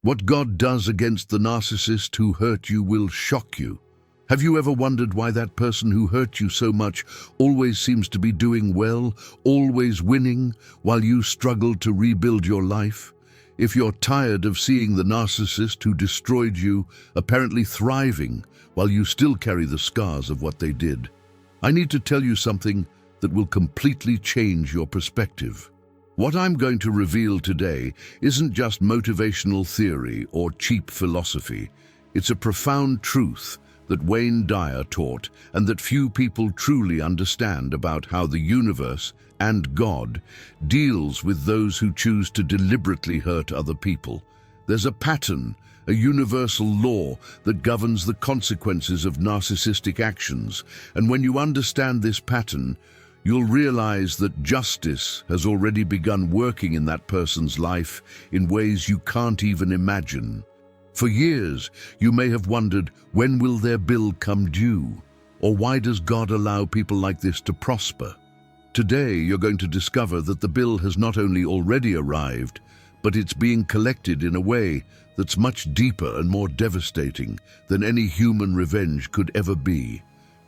What God does against the narcissist who hurt you will shock you. Have you ever wondered why that person who hurt you so much always seems to be doing well, always winning, while you struggle to rebuild your life? If you're tired of seeing the narcissist who destroyed you apparently thriving while you still carry the scars of what they did, I need to tell you something that will completely change your perspective. What I'm going to reveal today isn't just motivational theory or cheap philosophy. It's a profound truth that Wayne Dyer taught and that few people truly understand about how the universe and God deals with those who choose to deliberately hurt other people. There's a pattern, a universal law that governs the consequences of narcissistic actions, and when you understand this pattern, you'll realize that justice has already begun working in that person's life in ways you can't even imagine. For years, you may have wondered, when will their bill come due? Or why does God allow people like this to prosper? Today, you're going to discover that the bill has not only already arrived, but it's being collected in a way that's much deeper and more devastating than any human revenge could ever be.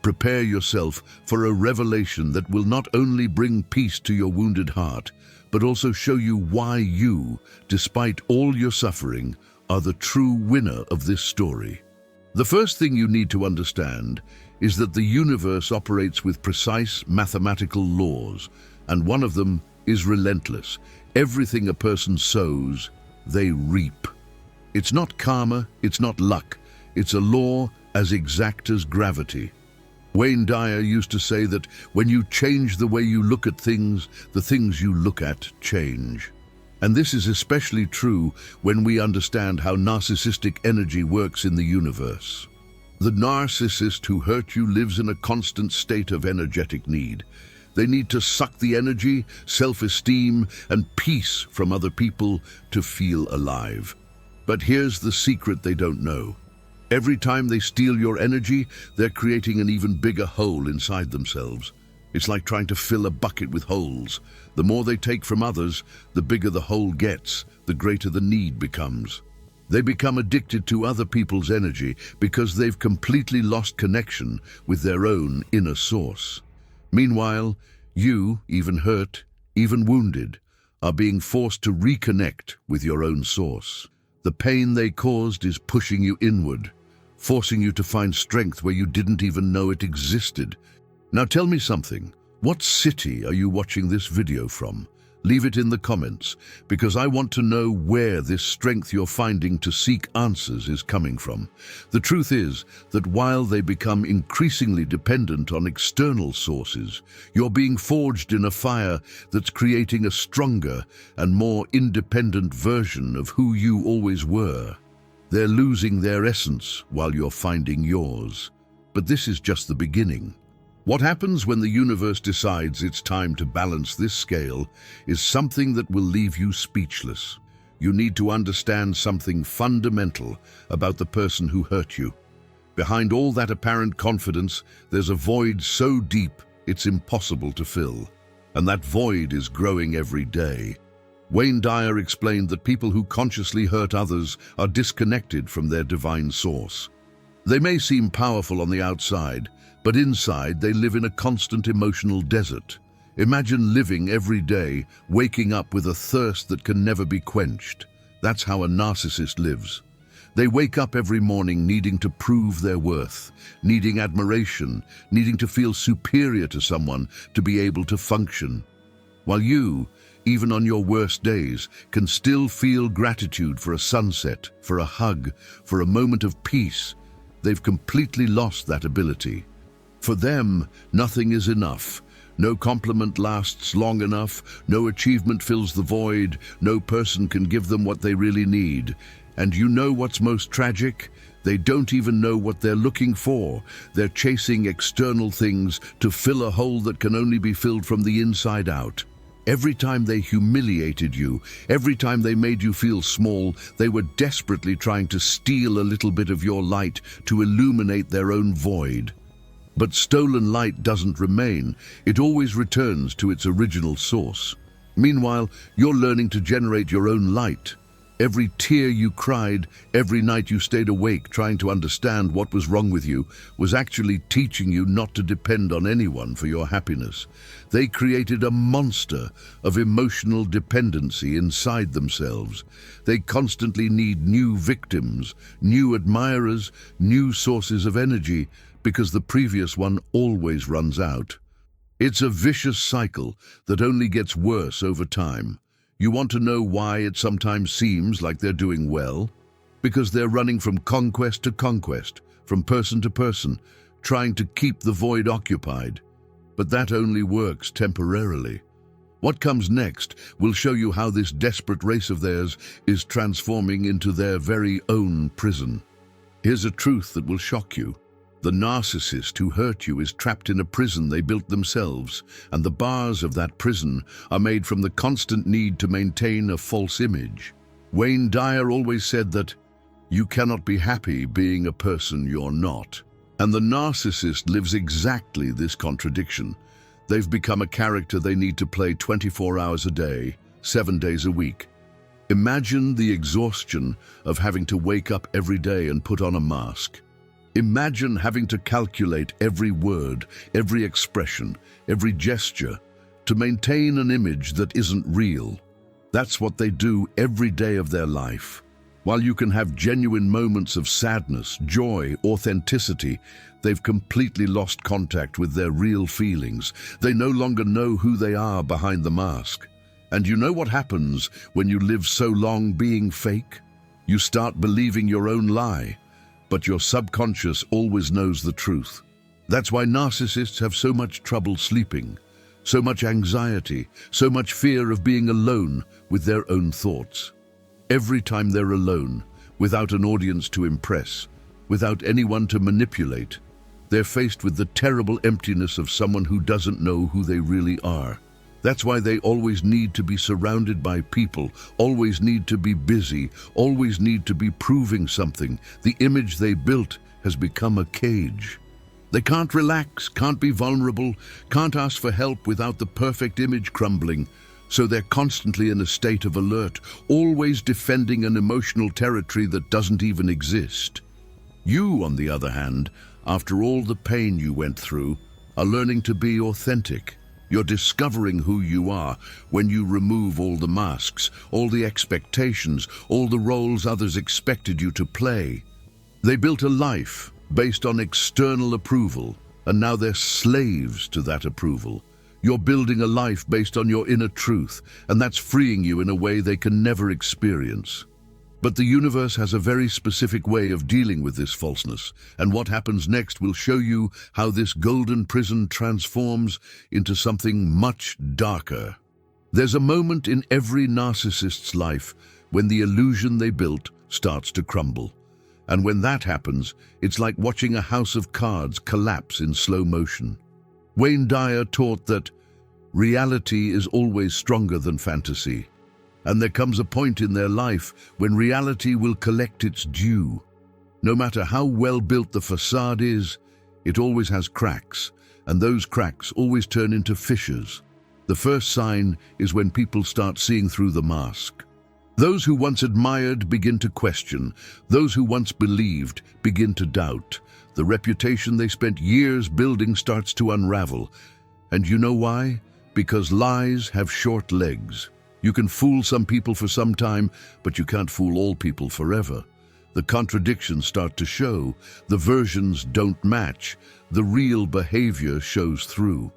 Prepare yourself for a revelation that will not only bring peace to your wounded heart, but also show you why you, despite all your suffering, are the true winner of this story. The first thing you need to understand is that the universe operates with precise mathematical laws, and one of them is relentless. Everything a person sows, they reap. It's not karma, it's not luck, it's a law as exact as gravity. Wayne Dyer used to say that when you change the way you look at things, the things you look at change. And this is especially true when we understand how narcissistic energy works in the universe. The narcissist who hurt you lives in a constant state of energetic need. They need to suck the energy, self-esteem, and peace from other people to feel alive. But here's the secret they don't know. Every time they steal your energy, they're creating an even bigger hole inside themselves. It's like trying to fill a bucket with holes. The more they take from others, the bigger the hole gets, the greater the need becomes. They become addicted to other people's energy because they've completely lost connection with their own inner source. Meanwhile, you, even hurt, even wounded, are being forced to reconnect with your own source. The pain they caused is pushing you inward, forcing you to find strength where you didn't even know it existed. Now tell me something. What city are you watching this video from? Leave it in the comments, because I want to know where this strength you're finding to seek answers is coming from. The truth is that while they become increasingly dependent on external sources, you're being forged in a fire that's creating a stronger and more independent version of who you always were. They're losing their essence while you're finding yours. But this is just the beginning. What happens when the universe decides it's time to balance this scale is something that will leave you speechless. You need to understand something fundamental about the person who hurt you. Behind all that apparent confidence, there's a void so deep it's impossible to fill. And that void is growing every day. Wayne Dyer explained that people who consciously hurt others are disconnected from their divine source. They may seem powerful on the outside, but inside they live in a constant emotional desert. Imagine living every day, waking up with a thirst that can never be quenched. That's how a narcissist lives. They wake up every morning needing to prove their worth, needing admiration, needing to feel superior to someone to be able to function. While you, even on your worst days, can still feel gratitude for a sunset, for a hug, for a moment of peace, they've completely lost that ability. For them, nothing is enough. No compliment lasts long enough, no achievement fills the void, no person can give them what they really need. And you know what's most tragic? They don't even know what they're looking for. They're chasing external things to fill a hole that can only be filled from the inside out. Every time they humiliated you, every time they made you feel small, they were desperately trying to steal a little bit of your light to illuminate their own void. But stolen light doesn't remain. It always returns to its original source. Meanwhile, you're learning to generate your own light. Every tear you cried, every night you stayed awake trying to understand what was wrong with you, was actually teaching you not to depend on anyone for your happiness. They created a monster of emotional dependency inside themselves. They constantly need new victims, new admirers, new sources of energy, because the previous one always runs out. It's a vicious cycle that only gets worse over time. You want to know why it sometimes seems like they're doing well? Because they're running from conquest to conquest, from person to person, trying to keep the void occupied. But that only works temporarily. What comes next will show you how this desperate race of theirs is transforming into their very own prison. Here's a truth that will shock you. The narcissist who hurt you is trapped in a prison they built themselves, and the bars of that prison are made from the constant need to maintain a false image. Wayne Dyer always said that you cannot be happy being a person you're not. And the narcissist lives exactly this contradiction. They've become a character they need to play 24 hours a day, 7 days a week. Imagine the exhaustion of having to wake up every day and put on a mask. Imagine having to calculate every word, every expression, every gesture to maintain an image that isn't real. That's what they do every day of their life. While you can have genuine moments of sadness, joy, authenticity, they've completely lost contact with their real feelings. They no longer know who they are behind the mask. And you know what happens when you live so long being fake? You start believing your own lie. But your subconscious always knows the truth. That's why narcissists have so much trouble sleeping, so much anxiety, so much fear of being alone with their own thoughts. Every time they're alone, without an audience to impress, without anyone to manipulate, they're faced with the terrible emptiness of someone who doesn't know who they really are. That's why they always need to be surrounded by people, always need to be busy, always need to be proving something. The image they built has become a cage. They can't relax, can't be vulnerable, can't ask for help without the perfect image crumbling. So they're constantly in a state of alert, always defending an emotional territory that doesn't even exist. You, on the other hand, after all the pain you went through, are learning to be authentic. You're discovering who you are when you remove all the masks, all the expectations, all the roles others expected you to play. They built a life based on external approval, and now they're slaves to that approval. You're building a life based on your inner truth, and that's freeing you in a way they can never experience. But the universe has a very specific way of dealing with this falseness, and what happens next will show you how this golden prison transforms into something much darker. There's a moment in every narcissist's life when the illusion they built starts to crumble. And when that happens, it's like watching a house of cards collapse in slow motion. Wayne Dyer taught that reality is always stronger than fantasy. And there comes a point in their life when reality will collect its due. No matter how well built the facade is, it always has cracks, and those cracks always turn into fissures. The first sign is when people start seeing through the mask. Those who once admired begin to question. Those who once believed begin to doubt. The reputation they spent years building starts to unravel. And you know why? Because lies have short legs. You can fool some people for some time, but you can't fool all people forever. The contradictions start to show. The versions don't match. The real behavior shows through.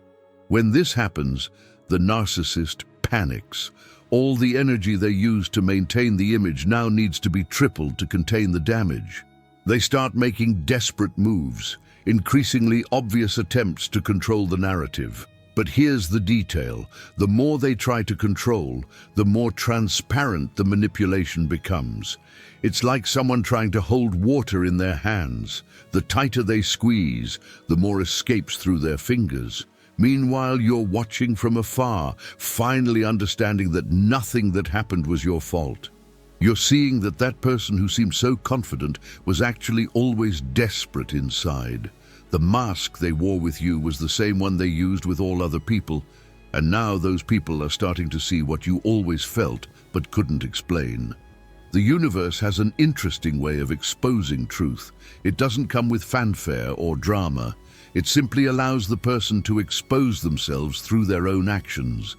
When this happens, the narcissist panics. All the energy they used to maintain the image now needs to be tripled to contain the damage. They start making desperate moves, increasingly obvious attempts to control the narrative. But here's the detail. The more they try to control, the more transparent the manipulation becomes. It's like someone trying to hold water in their hands. The tighter they squeeze, the more escapes through their fingers. Meanwhile, you're watching from afar, finally understanding that nothing that happened was your fault. You're seeing that that person who seemed so confident was actually always desperate inside. The mask they wore with you was the same one they used with all other people, and now those people are starting to see what you always felt but couldn't explain. The universe has an interesting way of exposing truth. It doesn't come with fanfare or drama. It simply allows the person to expose themselves through their own actions.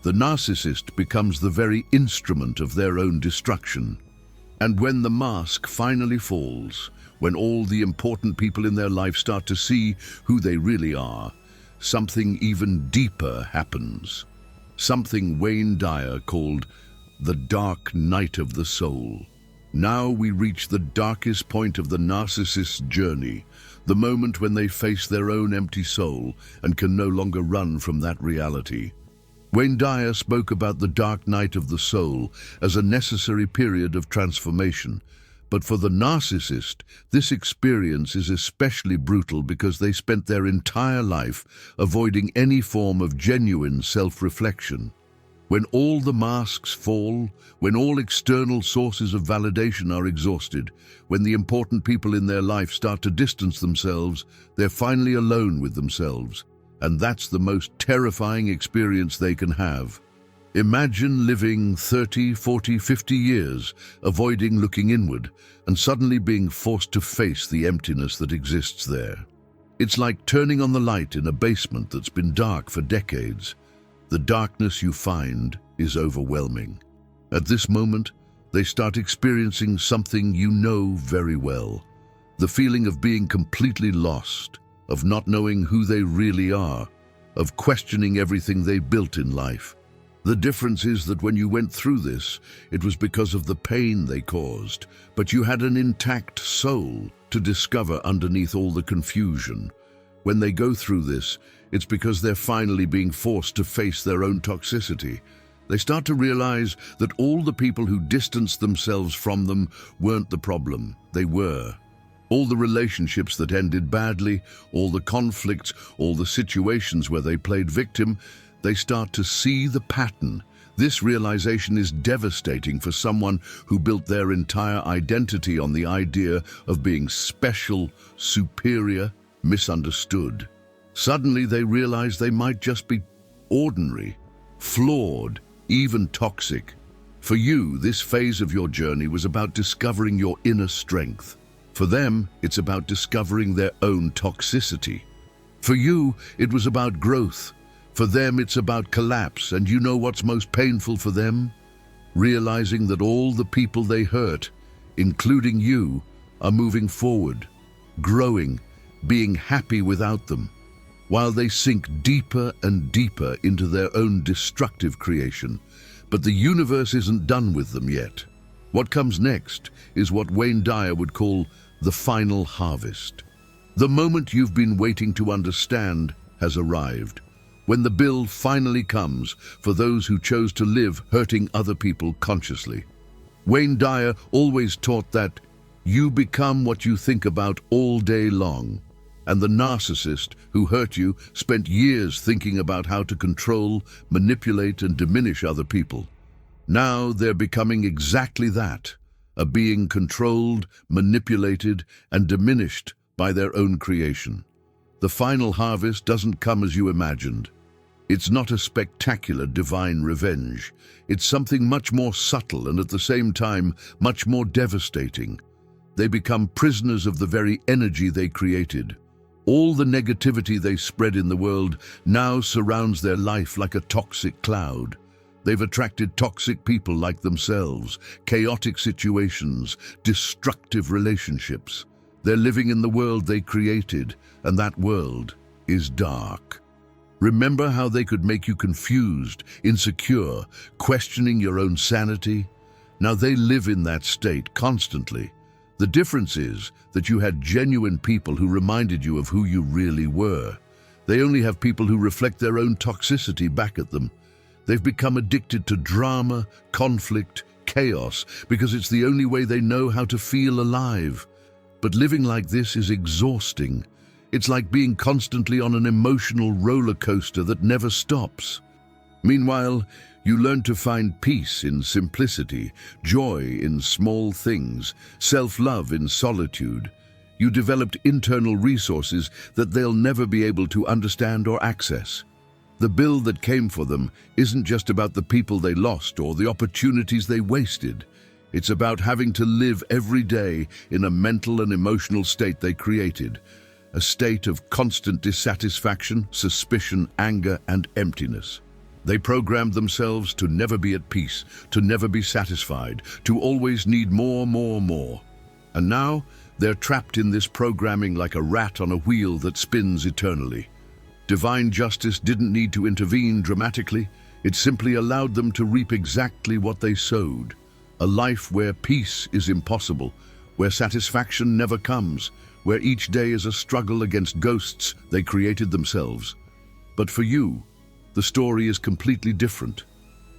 The narcissist becomes the very instrument of their own destruction. And when the mask finally falls, when all the important people in their life start to see who they really are, something even deeper happens. Something Wayne Dyer called the dark night of the soul. Now we reach the darkest point of the narcissist's journey, the moment when they face their own empty soul and can no longer run from that reality. Wayne Dyer spoke about the dark night of the soul as a necessary period of transformation. But for the narcissist, this experience is especially brutal because they spent their entire life avoiding any form of genuine self-reflection. When all the masks fall, when all external sources of validation are exhausted, when the important people in their life start to distance themselves, they're finally alone with themselves. And that's the most terrifying experience they can have. Imagine living 30, 40, 50 years, avoiding looking inward, and suddenly being forced to face the emptiness that exists there. It's like turning on the light in a basement that's been dark for decades. The darkness you find is overwhelming. At this moment, they start experiencing something you know very well. The feeling of being completely lost, of not knowing who they really are, of questioning everything they built in life. The difference is that when you went through this, it was because of the pain they caused, but you had an intact soul to discover underneath all the confusion. When they go through this, it's because they're finally being forced to face their own toxicity. They start to realize that all the people who distanced themselves from them weren't the problem, they were. All the relationships that ended badly, all the conflicts, all the situations where they played victim, they start to see the pattern. This realization is devastating for someone who built their entire identity on the idea of being special, superior, misunderstood. Suddenly they realize they might just be ordinary, flawed, even toxic. For you, this phase of your journey was about discovering your inner strength. For them, it's about discovering their own toxicity. For you, it was about growth. For them, it's about collapse. And you know what's most painful for them? Realizing that all the people they hurt, including you, are moving forward, growing, being happy without them, while they sink deeper and deeper into their own destructive creation. But the universe isn't done with them yet. What comes next is what Wayne Dyer would call the final harvest. The moment you've been waiting to understand has arrived, when the bill finally comes for those who chose to live hurting other people consciously. Wayne Dyer always taught that you become what you think about all day long, and the narcissist who hurt you spent years thinking about how to control, manipulate, and diminish other people. Now they're becoming exactly that, a being controlled, manipulated, and diminished by their own creation. The final harvest doesn't come as you imagined. It's not a spectacular divine revenge. It's something much more subtle and at the same time much more devastating. They become prisoners of the very energy they created. All the negativity they spread in the world now surrounds their life like a toxic cloud. They've attracted toxic people like themselves, chaotic situations, destructive relationships. They're living in the world they created, and that world is dark. Remember how they could make you confused, insecure, questioning your own sanity? Now they live in that state constantly. The difference is that you had genuine people who reminded you of who you really were. They only have people who reflect their own toxicity back at them. They've become addicted to drama, conflict, chaos, because it's the only way they know how to feel alive. But living like this is exhausting. It's like being constantly on an emotional roller coaster that never stops. Meanwhile, you learn to find peace in simplicity, joy in small things, self-love in solitude. You developed internal resources that they'll never be able to understand or access. The bill that came for them isn't just about the people they lost or the opportunities they wasted. It's about having to live every day in a mental and emotional state they created, a state of constant dissatisfaction, suspicion, anger, and emptiness. They programmed themselves to never be at peace, to never be satisfied, to always need more, more, more. And now, they're trapped in this programming like a rat on a wheel that spins eternally. Divine justice didn't need to intervene dramatically. It simply allowed them to reap exactly what they sowed. A life where peace is impossible, where satisfaction never comes, where each day is a struggle against ghosts they created themselves. But for you, the story is completely different.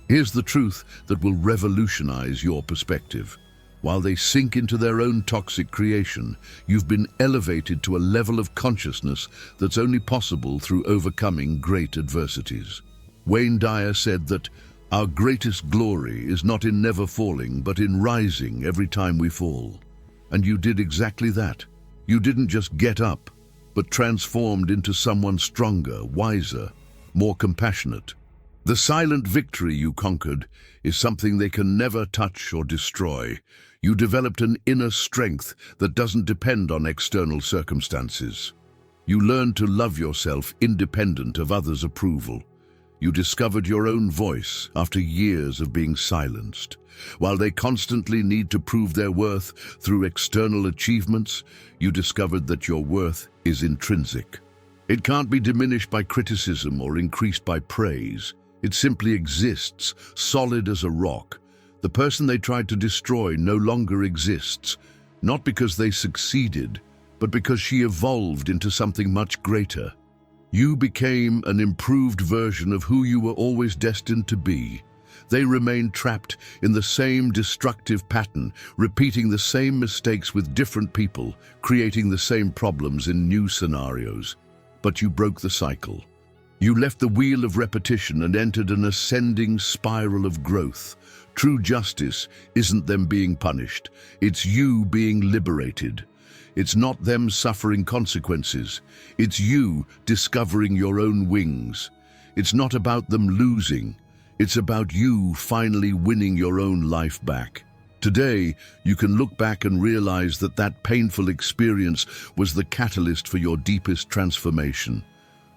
Here's the truth that will revolutionize your perspective. While they sink into their own toxic creation, you've been elevated to a level of consciousness that's only possible through overcoming great adversities. Wayne Dyer said that our greatest glory is not in never falling, but in rising every time we fall. And you did exactly that. You didn't just get up, but transformed into someone stronger, wiser, more compassionate. The silent victory you conquered is something they can never touch or destroy. You developed an inner strength that doesn't depend on external circumstances. You learned to love yourself independent of others' approval. You discovered your own voice after years of being silenced. While they constantly need to prove their worth through external achievements, you discovered that your worth is intrinsic. It can't be diminished by criticism or increased by praise. It simply exists, solid as a rock. The person they tried to destroy no longer exists, not because they succeeded, but because she evolved into something much greater. You became an improved version of who you were always destined to be. They remained trapped in the same destructive pattern, repeating the same mistakes with different people, creating the same problems in new scenarios. But you broke the cycle. You left the wheel of repetition and entered an ascending spiral of growth. True justice isn't them being punished, it's you being liberated. It's not them suffering consequences, it's you discovering your own wings. It's not about them losing, it's about you finally winning your own life back. Today, you can look back and realize that that painful experience was the catalyst for your deepest transformation.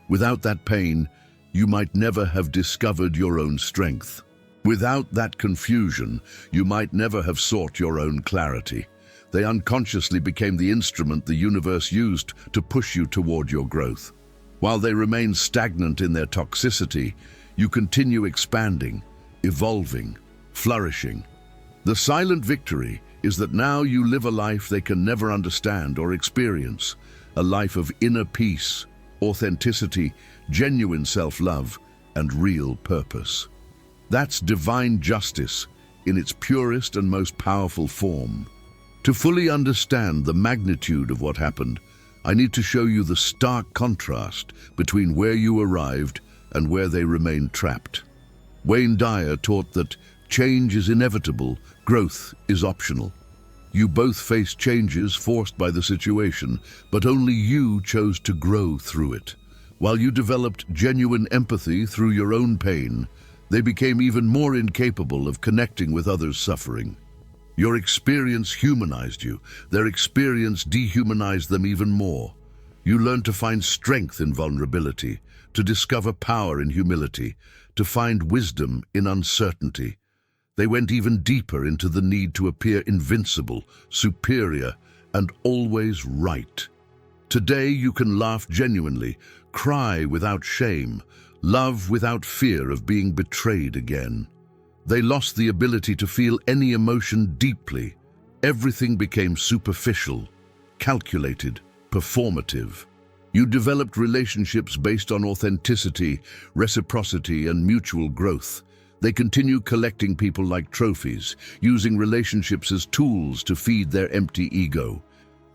Without that pain, you might never have discovered your own strength. Without that confusion, you might never have sought your own clarity. They unconsciously became the instrument the universe used to push you toward your growth. While they remain stagnant in their toxicity, you continue expanding, evolving, flourishing. The silent victory is that now you live a life they can never understand or experience, a life of inner peace, authenticity, genuine self-love, and real purpose. That's divine justice in its purest and most powerful form. To fully understand the magnitude of what happened, I need to show you the stark contrast between where you arrived and where they remained trapped. Wayne Dyer taught that change is inevitable, growth is optional. You both faced changes forced by the situation, but only you chose to grow through it. While you developed genuine empathy through your own pain, they became even more incapable of connecting with others' suffering. Your experience humanized you. Their experience dehumanized them even more. You learned to find strength in vulnerability, to discover power in humility, to find wisdom in uncertainty. They went even deeper into the need to appear invincible, superior, and always right. Today you can laugh genuinely, cry without shame, love without fear of being betrayed again. They lost the ability to feel any emotion deeply. Everything became superficial, calculated, performative. You developed relationships based on authenticity, reciprocity, and mutual growth. They continue collecting people like trophies, using relationships as tools to feed their empty ego.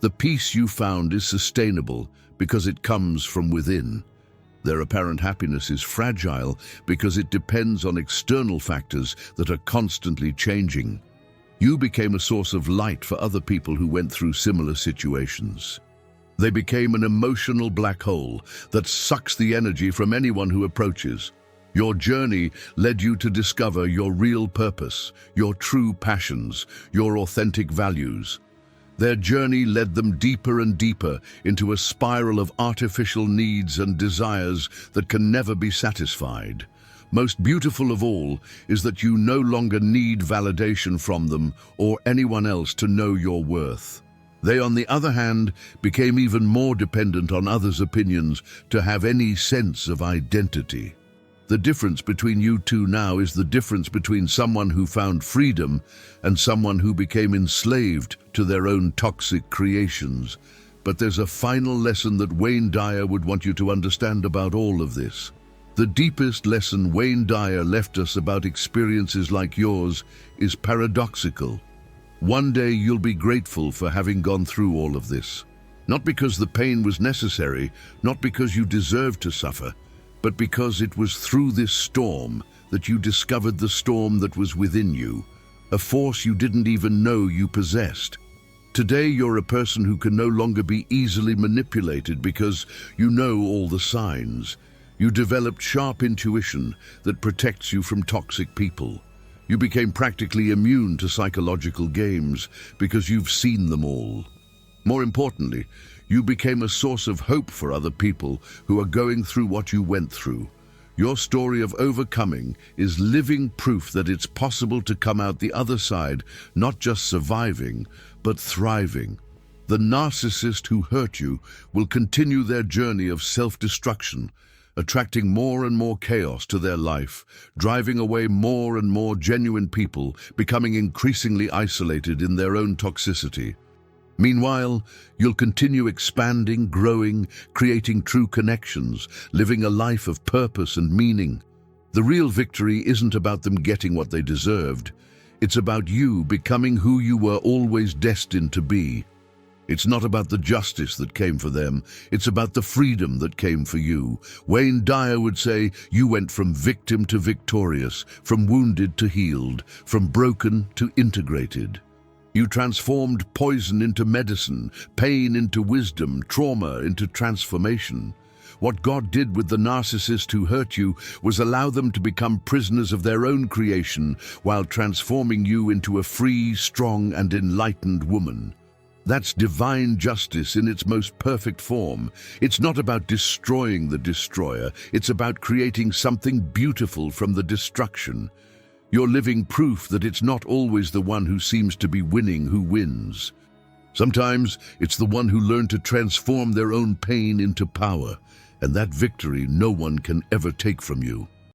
The peace you found is sustainable because it comes from within. Their apparent happiness is fragile because it depends on external factors that are constantly changing. You became a source of light for other people who went through similar situations. They became an emotional black hole that sucks the energy from anyone who approaches. Your journey led you to discover your real purpose, your true passions, your authentic values. Their journey led them deeper and deeper into a spiral of artificial needs and desires that can never be satisfied. Most beautiful of all is that you no longer need validation from them or anyone else to know your worth. They, on the other hand, became even more dependent on others' opinions to have any sense of identity. The difference between you two now is the difference between someone who found freedom and someone who became enslaved to their own toxic creations. But there's a final lesson that Wayne Dyer would want you to understand about all of this. The deepest lesson Wayne Dyer left us about experiences like yours is paradoxical. One day you'll be grateful for having gone through all of this. Not because the pain was necessary, not because you deserved to suffer, but because it was through this storm that you discovered the storm that was within you, a force you didn't even know you possessed. Today you're a person who can no longer be easily manipulated because you know all the signs. You developed sharp intuition that protects you from toxic people. You became practically immune to psychological games because you've seen them all. More importantly, you became a source of hope for other people who are going through what you went through. Your story of overcoming is living proof that it's possible to come out the other side, not just surviving, but thriving. The narcissist who hurt you will continue their journey of self-destruction, attracting more and more chaos to their life, driving away more and more genuine people, becoming increasingly isolated in their own toxicity. Meanwhile, you'll continue expanding, growing, creating true connections, living a life of purpose and meaning. The real victory isn't about them getting what they deserved. It's about you becoming who you were always destined to be. It's not about the justice that came for them. It's about the freedom that came for you. Wayne Dyer would say, you went from victim to victorious, from wounded to healed, from broken to integrated. You transformed poison into medicine, pain into wisdom, trauma into transformation. What God did with the narcissist who hurt you was allow them to become prisoners of their own creation while transforming you into a free, strong, and enlightened woman. That's divine justice in its most perfect form. It's not about destroying the destroyer. It's about creating something beautiful from the destruction. You're living proof that it's not always the one who seems to be winning who wins. Sometimes it's the one who learned to transform their own pain into power, and that victory no one can ever take from you.